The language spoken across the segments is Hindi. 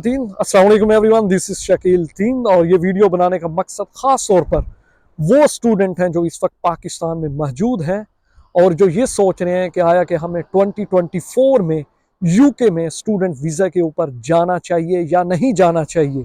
अस्सलाम वालेकुम एवरीवन, दिस इज शकील तीन। और ये वीडियो बनाने का मकसद ख़ास तौर पर वो स्टूडेंट हैं जो इस वक्त पाकिस्तान में मौजूद हैं और जो ये सोच रहे हैं कि आया कि हमें 2024 में यूके में स्टूडेंट वीज़ा के ऊपर जाना चाहिए या नहीं जाना चाहिए।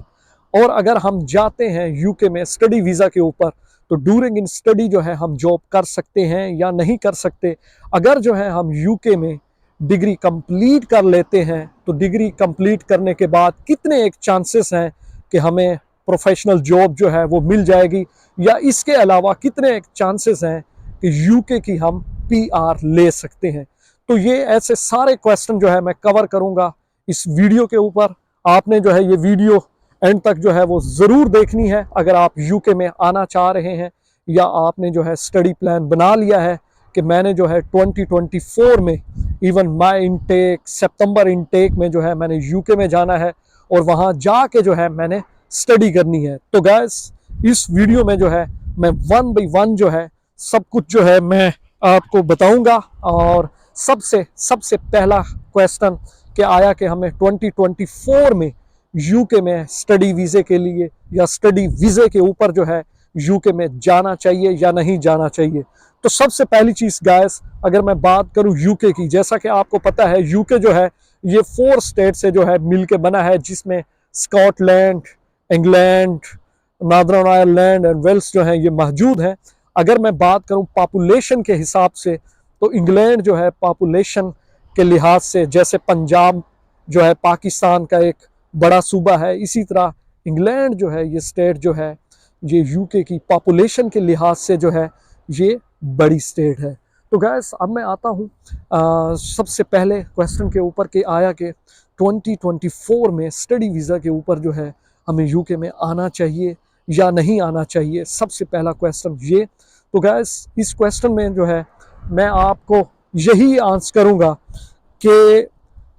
और अगर हम जाते हैं यूके में स्टडी वीज़ा के ऊपर तो ड्यूरिंग इन स्टडी जो है हम जॉब कर सकते हैं या नहीं कर सकते। अगर जो है हम यूके में डिग्री कंप्लीट कर लेते हैं तो डिग्री कंप्लीट करने के बाद कितने एक चांसेस हैं कि हमें प्रोफेशनल जॉब जो है वो मिल जाएगी, या इसके अलावा कितने एक चांसेस हैं कि यूके की हम पीआर ले सकते हैं। तो ये ऐसे सारे क्वेश्चन जो है मैं कवर करूंगा इस वीडियो के ऊपर। आपने जो है ये वीडियो एंड तक जो है वो ज़रूर देखनी है अगर आप यूके में आना चाह रहे हैं या आपने जो है स्टडी प्लान बना लिया है कि मैंने जो है 2024 में even my intake September intake में जो है मैंने यूके में जाना है और वहाँ जाके जो है मैंने स्टडी करनी है। तो गाइस इस वीडियो में जो है मैं वन बाई वन जो है सब कुछ जो है मैं आपको बताऊंगा। और सबसे पहला क्वेश्चन कि आया कि हमें 2024 में यूके में स्टडी वीज़े के लिए या स्टडी वीज़े के ऊपर जो है यूके में जाना चाहिए या नहीं जाना चाहिए। तो सबसे पहली चीज़ गाइस, अगर मैं बात करूं यूके की, जैसा कि आपको पता है यूके जो है ये 4 स्टेट से जो है मिलके बना है, जिसमें Scotland, England, Northern Ireland and Wales जो है ये मौजूद हैं। अगर मैं बात करूं पॉपुलेशन के हिसाब से तो इंग्लैंड जो है पॉपुलेशन के लिहाज से, जैसे पंजाब जो है पाकिस्तान का एक बड़ा सूबा है, इसी तरह इंग्लैंड जो है ये स्टेट जो है ये यूके की पॉपुलेशन के लिहाज से जो है ये बड़ी स्टेट है। तो गैस अब मैं आता हूँ सबसे पहले क्वेश्चन के ऊपर कि आया कि 2024 में स्टडी वीज़ा के ऊपर जो है हमें यूके में आना चाहिए या नहीं आना चाहिए। सबसे पहला क्वेश्चन ये। तो गैस इस क्वेश्चन में जो है मैं आपको यही आंसर करूँगा कि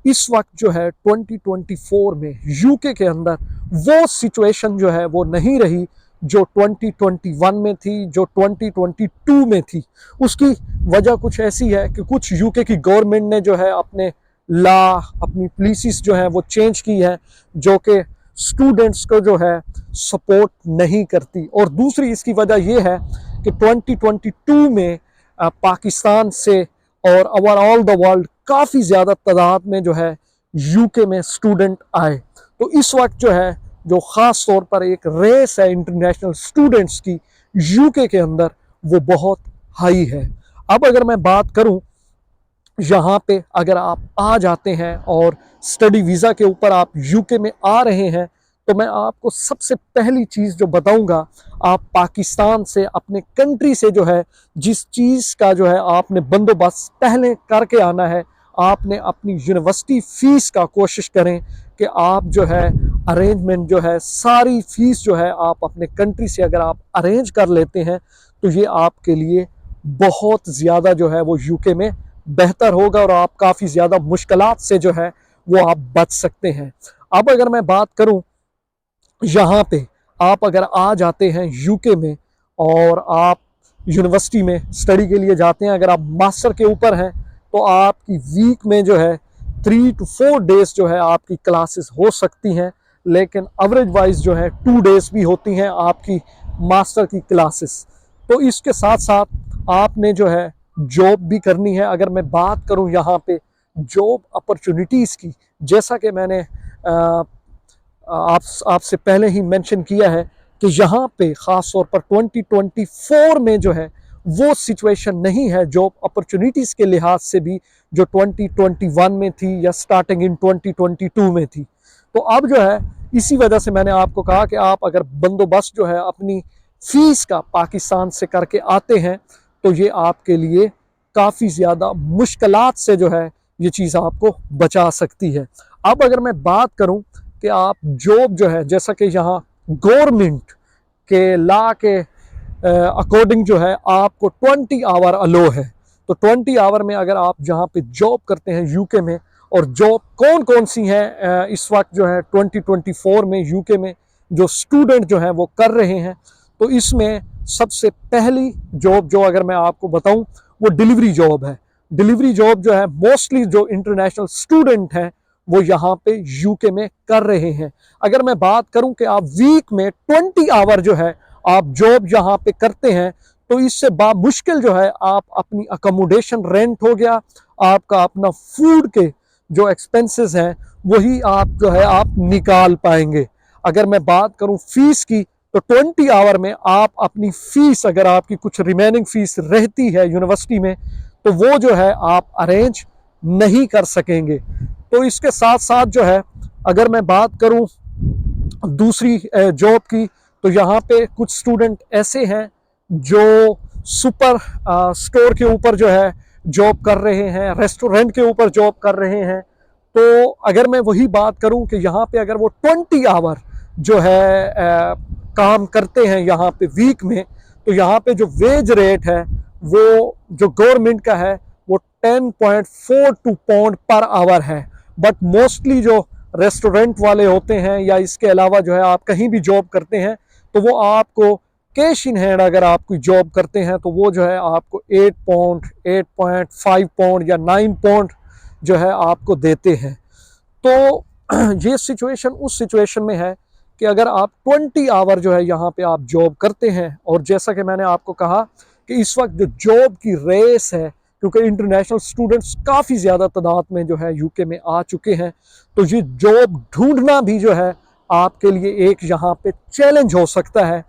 इस वक्त जो है 2024 में यूके के अंदर वो सिचुएशन जो है वो नहीं रही जो 2021 में थी, जो 2022 में थी। उसकी वजह कुछ ऐसी है कि कुछ यूके की गवर्नमेंट ने जो है अपने लॉ, अपनी पॉलिसीज जो है वो चेंज की है जो कि स्टूडेंट्स को जो है सपोर्ट नहीं करती। और दूसरी इसकी वजह ये है कि 2022 में पाकिस्तान से और ओवरऑल द वर्ल्ड काफ़ी ज़्यादा तादाद में जो है यूके में स्टूडेंट आए। तो इस वक्त जो है जो ख़ास तौर पर एक रेस है इंटरनेशनल स्टूडेंट्स की यूके के अंदर वो बहुत हाई है। अब अगर मैं बात करूं यहाँ पे अगर आप आ जाते हैं और स्टडी वीज़ा के ऊपर आप यूके में आ रहे हैं तो मैं आपको सबसे पहली चीज़ जो बताऊंगा, आप पाकिस्तान से अपने कंट्री से जो है जिस चीज़ का जो है आपने बंदोबस्त पहले करके आना है, आपने अपनी यूनिवर्सिटी फ़ीस का कोशिश करें कि आप जो है अरेंजमेंट जो है सारी फ़ीस जो है आप अपने कंट्री से अगर आप अरेंज कर लेते हैं तो ये आपके लिए बहुत ज़्यादा जो है वो यूके में बेहतर होगा और आप काफ़ी ज़्यादा मुश्किलात से जो है वो आप बच सकते हैं। अब अगर मैं बात करूं यहाँ पे आप अगर आ जाते हैं यूके में और आप यूनिवर्सिटी में स्टडी के लिए जाते हैं, अगर आप मास्टर के ऊपर हैं तो आपकी वीक में जो है 3 to 4 डेज जो है आपकी क्लासेस हो सकती हैं, लेकिन एवरेज वाइज जो है 2 डेज भी होती हैं आपकी मास्टर की क्लासेस। तो इसके साथ साथ आपने जो है जॉब भी करनी है। अगर मैं बात करूं यहाँ पे जॉब अपॉर्चुनिटीज़ की, जैसा कि मैंने आपसे पहले ही मेंशन किया है कि यहाँ पे ख़ास तौर पर 2024 में जो है वो सिचुएशन नहीं है जॉब अपॉर्चुनिटीज़ के लिहाज से भी जो 2021 में थी या स्टार्टिंग इन 2022 में थी। तो अब जो है इसी वजह से मैंने आपको कहा कि आप अगर बंदोबस्त जो है अपनी फ़ीस का पाकिस्तान से करके आते हैं तो ये आपके लिए काफ़ी ज़्यादा मुश्किलात से जो है ये चीज़ आपको बचा सकती है। अब अगर मैं बात करूं कि आप जॉब जो है, जैसा कि यहाँ गवर्नमेंट के लॉ के अकॉर्डिंग जो है आपको 20 आवर अलो है, तो 20 आवर में अगर आप जहाँ पे जॉब करते हैं यूके में, और जॉब कौन कौन सी हैं इस वक्त जो है 2024 में यूके में जो स्टूडेंट जो हैं वो कर रहे हैं, तो इसमें सबसे पहली जॉब जो अगर मैं आपको बताऊं वो डिलीवरी जॉब है। डिलीवरी जॉब जो है मोस्टली जो इंटरनेशनल स्टूडेंट हैं वो यहाँ पे यूके में कर रहे हैं। अगर मैं बात करूं कि आप वीक में 20 आवर जो है आप जॉब यहाँ पे करते हैं, तो इससे मुश्किल जो है आप अपनी अकोमोडेशन रेंट हो गया, आपका अपना फूड के जो एक्सपेंसेस हैं वही आप जो है आप निकाल पाएंगे। अगर मैं बात करूं फीस की, तो 20 आवर में आप अपनी फीस, अगर आपकी कुछ रिमेनिंग फीस रहती है यूनिवर्सिटी में, तो वो जो है आप अरेंज नहीं कर सकेंगे। तो इसके साथ साथ जो है अगर मैं बात करूं दूसरी जॉब की, तो यहाँ पे कुछ स्टूडेंट ऐसे हैं जो सुपर स्टोर के ऊपर जो है जॉब कर रहे हैं, रेस्टोरेंट के ऊपर जॉब कर रहे हैं। तो अगर मैं वही बात करूं कि यहाँ पे अगर वो 20 आवर जो है काम करते हैं यहाँ पे वीक में, तो यहाँ पे जो वेज रेट है वो जो गवर्नमेंट का है वो 10.42 पाउंड पर आवर है। बट मोस्टली जो रेस्टोरेंट वाले होते हैं या इसके अलावा जो है आप कहीं भी जॉब करते हैं, तो वो आपको कैश इन हैंड अगर आप कोई जॉब करते हैं तो वो जो है आपको 8 पाउंड, 8.5 पाउंड या 9 पाउंड जो है आपको देते हैं। तो ये सिचुएशन उस सिचुएशन में है कि अगर आप 20 आवर जो है यहाँ पे आप जॉब करते हैं, और जैसा कि मैंने आपको कहा कि इस वक्त जो जॉब की रेस है, क्योंकि इंटरनेशनल स्टूडेंट्स काफ़ी ज़्यादा तादाद में जो है यूके में आ चुके हैं, तो ये जॉब ढूंढना भी जो है आपके लिए एक यहाँ पे चैलेंज हो सकता है।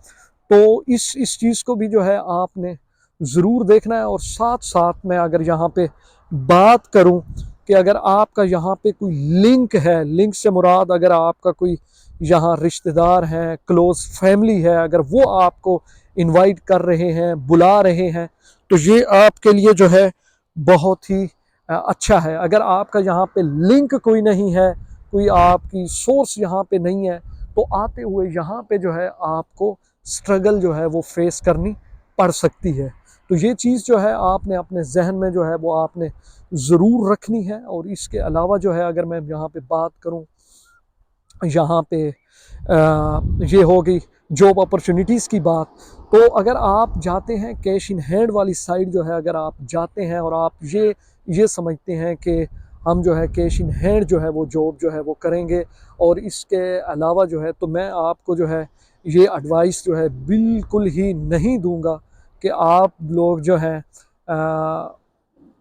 तो इस चीज़ को भी जो है आपने ज़रूर देखना है। और साथ साथ मैं अगर यहाँ पे बात करूँ कि अगर आपका यहाँ पे कोई लिंक है, लिंक से मुराद अगर आपका कोई यहाँ रिश्तेदार हैं, क्लोज फैमिली है, अगर वो आपको इनवाइट कर रहे हैं, बुला रहे हैं, तो ये आपके लिए जो है बहुत ही अच्छा है। अगर आपका यहाँ पे लिंक कोई नहीं है, कोई आपकी सोर्स यहाँ पे नहीं है, तो आते हुए यहाँ पे जो है आपको स्ट्रगल जो है वो फेस करनी पड़ सकती है। तो ये चीज़ जो है आपने अपने जहन में जो है वो आपने ज़रूर रखनी है। और इसके अलावा जो है अगर मैं यहाँ पे बात करूँ, यहाँ पे ये हो गई जॉब अपॉर्चुनिटीज़ की बात। तो अगर आप जाते हैं कैश इन हैंड वाली साइड जो है, अगर आप जाते हैं और आप ये समझते हैं कि हम जो है कैश इन हैंड जो है वो जॉब जो है वो करेंगे, और इसके अलावा जो है, तो मैं आपको जो है ये एडवाइस जो है बिल्कुल ही नहीं दूंगा कि आप लोग जो है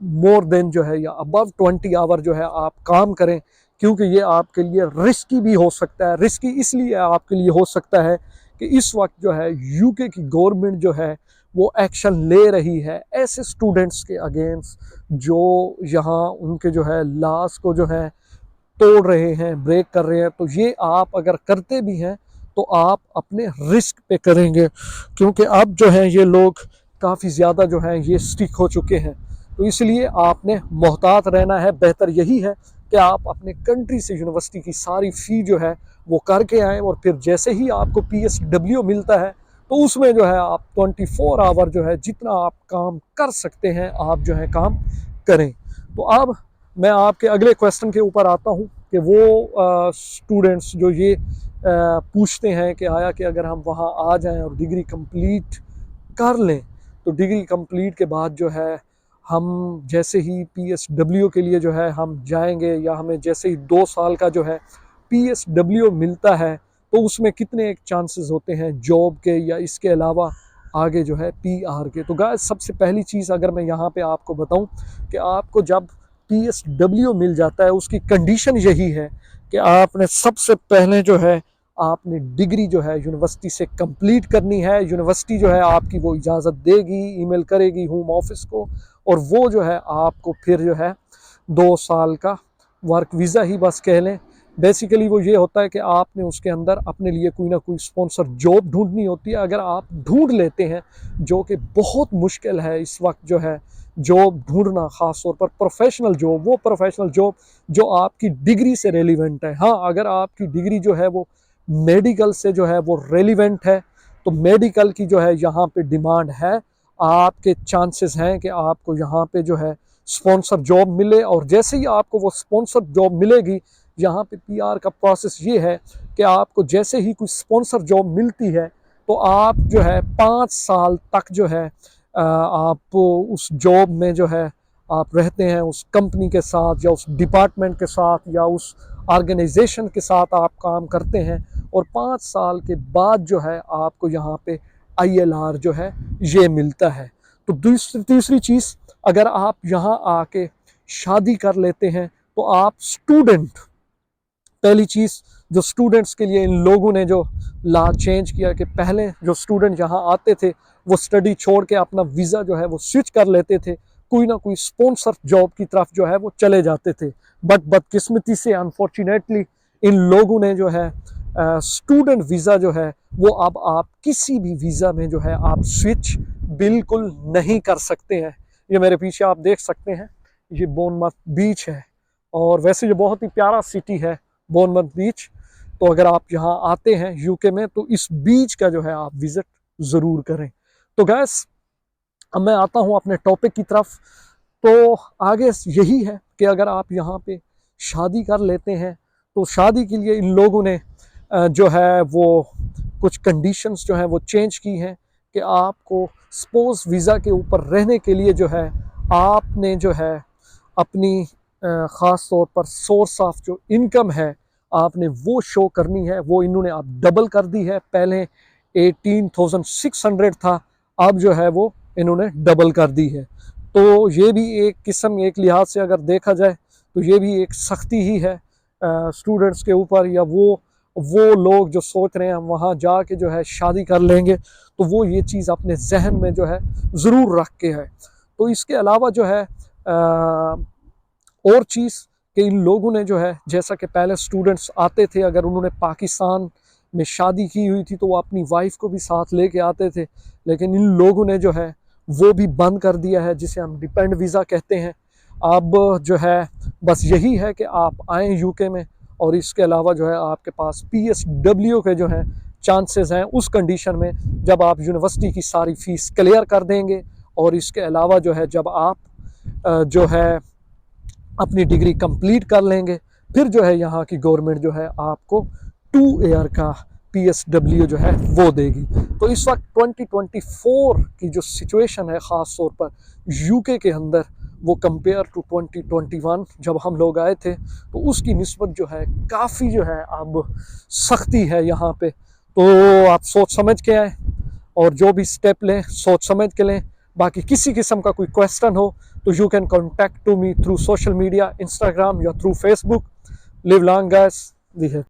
मोर देन जो है या अबव 20 आवर जो है आप काम करें, क्योंकि ये आपके लिए रिस्की भी हो सकता है। रिस्की इसलिए आपके लिए हो सकता है कि इस वक्त जो है यूके की गवर्नमेंट जो है वो एक्शन ले रही है ऐसे स्टूडेंट्स के अगेंस्ट जो यहाँ उनके जो है लॉस को जो है तोड़ रहे हैं, ब्रेक कर रहे हैं। तो ये आप अगर करते भी हैं तो आप अपने रिस्क पे करेंगे, क्योंकि अब जो है ये लोग काफ़ी ज़्यादा जो है ये स्टिक हो चुके हैं। तो इसलिए आपने मोहतात रहना है। बेहतर यही है कि आप अपने कंट्री से यूनिवर्सिटी की सारी फ़ी जो है वो करके आएँ, और फिर जैसे ही आपको PSW मिलता है तो उसमें जो है आप 24 आवर जो है जितना आप काम कर सकते हैं आप जो है काम करें। तो अब मैं आपके अगले क्वेश्चन के ऊपर आता हूँ कि वो स्टूडेंट्स जो ये पूछते हैं कि आया कि अगर हम वहाँ आ जाएं और डिग्री कंप्लीट कर लें, तो डिग्री कंप्लीट के बाद जो है हम जैसे ही PSW के लिए जो है हम जाएंगे, या हमें जैसे ही 2 साल का जो है PSW मिलता है, तो उसमें कितने एक चांसेस होते हैं जॉब के या इसके अलावा आगे जो है PR के। तो गाइस सबसे पहली चीज़ अगर मैं यहाँ पे आपको बताऊँ कि आपको जब PSW मिल जाता है उसकी कंडीशन यही है कि आपने सबसे पहले जो है आपने डिग्री जो है यूनिवर्सिटी से कंप्लीट करनी है। यूनिवर्सिटी जो है आपकी वो इजाज़त देगी, ईमेल करेगी होम ऑफिस को, और वो जो है आपको फिर जो है 2 साल का वर्क वीज़ा ही बस कह लें। बेसिकली वो ये होता है कि आपने उसके अंदर अपने लिए कोई ना कोई स्पॉन्सर जॉब ढूंढनी होती है। अगर आप ढूंढ लेते हैं, जो कि बहुत मुश्किल है इस वक्त जो है जॉब ढूंढना, ख़ास तौर पर प्रोफेशनल जॉब, वो प्रोफेशनल जॉब जो आपकी डिग्री से रेलिवेंट है। हाँ, अगर आपकी डिग्री जो है वो मेडिकल से जो है वो रेलिवेंट है, तो मेडिकल की जो है यहाँ पे डिमांड है, आपके चांसेस हैं कि आपको यहाँ पे जो है स्पॉन्सर जॉब मिले। और जैसे ही आपको वो स्पॉन्सर जॉब मिलेगी, यहाँ पे PR का प्रोसेस ये है कि आपको जैसे ही कोई स्पॉन्सर जॉब मिलती है तो आप जो है 5 साल तक जो है आप उस जॉब में जो है आप रहते हैं उस कंपनी के साथ या उस डिपार्टमेंट के साथ या उस ऑर्गेनाइजेशन के साथ आप काम करते हैं, और 5 साल के बाद जो है आपको यहाँ पे ILR जो है ये मिलता है। तो तीसरी चीज़, अगर आप यहाँ आके शादी कर लेते हैं तो आप स्टूडेंट, पहली चीज़ जो स्टूडेंट्स के लिए इन लोगों ने जो लॉ चेंज किया कि पहले जो स्टूडेंट यहाँ आते थे वो स्टडी छोड़ के अपना वीज़ा जो है वो स्विच कर लेते थे, कोई ना कोई स्पॉन्सर जॉब की तरफ जो है वो चले जाते थे। बट बदकिस्मती से अनफॉर्चुनेटली इन लोगों ने जो है स्टूडेंट वीज़ा जो है वो अब आप किसी भी वीज़ा में जो है आप स्विच बिल्कुल नहीं कर सकते हैं। ये मेरे पीछे आप देख सकते हैं, ये बोनमथ बीच है, और वैसे ये बहुत ही प्यारा सिटी है बोनमथ बीच। तो अगर आप यहाँ आते हैं UK में तो इस बीच का जो है आप विज़िट ज़रूर करें। तो गैस, अब मैं आता हूँ अपने टॉपिक की तरफ। तो आगे यही है कि अगर आप यहाँ पे शादी कर लेते हैं तो शादी के लिए इन लोगों ने जो है वो कुछ कंडीशंस जो है वो चेंज की हैं कि आपको स्पोज वीज़ा के ऊपर रहने के लिए जो है आपने जो है अपनी ख़ास तौर पर सोर्स ऑफ जो इनकम है आपने वो शो करनी है। वो इन्होंने अब डबल कर दी है, पहले 18,600 था, अब जो है वो इन्होंने डबल कर दी है। तो ये भी एक किस्म, एक लिहाज से अगर देखा जाए तो ये भी एक सख्ती ही है स्टूडेंट्स के ऊपर, या वो लोग जो सोच रहे हैं हम वहाँ जाके जो है शादी कर लेंगे, तो वो ये चीज़ अपने जहन में जो है ज़रूर रख के है। तो इसके अलावा जो है और चीज़ कि इन लोगों ने जो है, जैसा कि पहले स्टूडेंट्स आते थे, अगर उन्होंने पाकिस्तान में शादी की हुई थी तो वो अपनी वाइफ को भी साथ लेके आते थे, लेकिन इन लोगों ने जो है वो भी बंद कर दिया है, जिसे हम डिपेंड वीज़ा कहते हैं। अब जो है बस यही है कि आप आएँ UK में, और इसके अलावा जो है आपके पास PSW के जो है चांसेस हैं उस कंडीशन में जब आप यूनिवर्सिटी की सारी फ़ीस क्लियर कर देंगे, और इसके अलावा जो है जब आप जो है अपनी डिग्री कंप्लीट कर लेंगे, फिर जो है यहाँ की गवर्नमेंट जो है आपको 2 ईयर का PSW जो है वो देगी। तो इस वक्त 2024 की जो सिचुएशन है ख़ास तौर पर UK के अंदर, वो कंपेयर टू 2021 जब हम लोग आए थे तो उसकी निस्बत जो है काफ़ी जो है अब सख्ती है यहाँ पे। तो आप सोच समझ के आए और जो भी स्टेप लें सोच समझ के लें। बाकी किसी किस्म का कोई क्वेश्चन हो तो you can contact to me through social media, Instagram या through Facebook. Live long guys, दी है।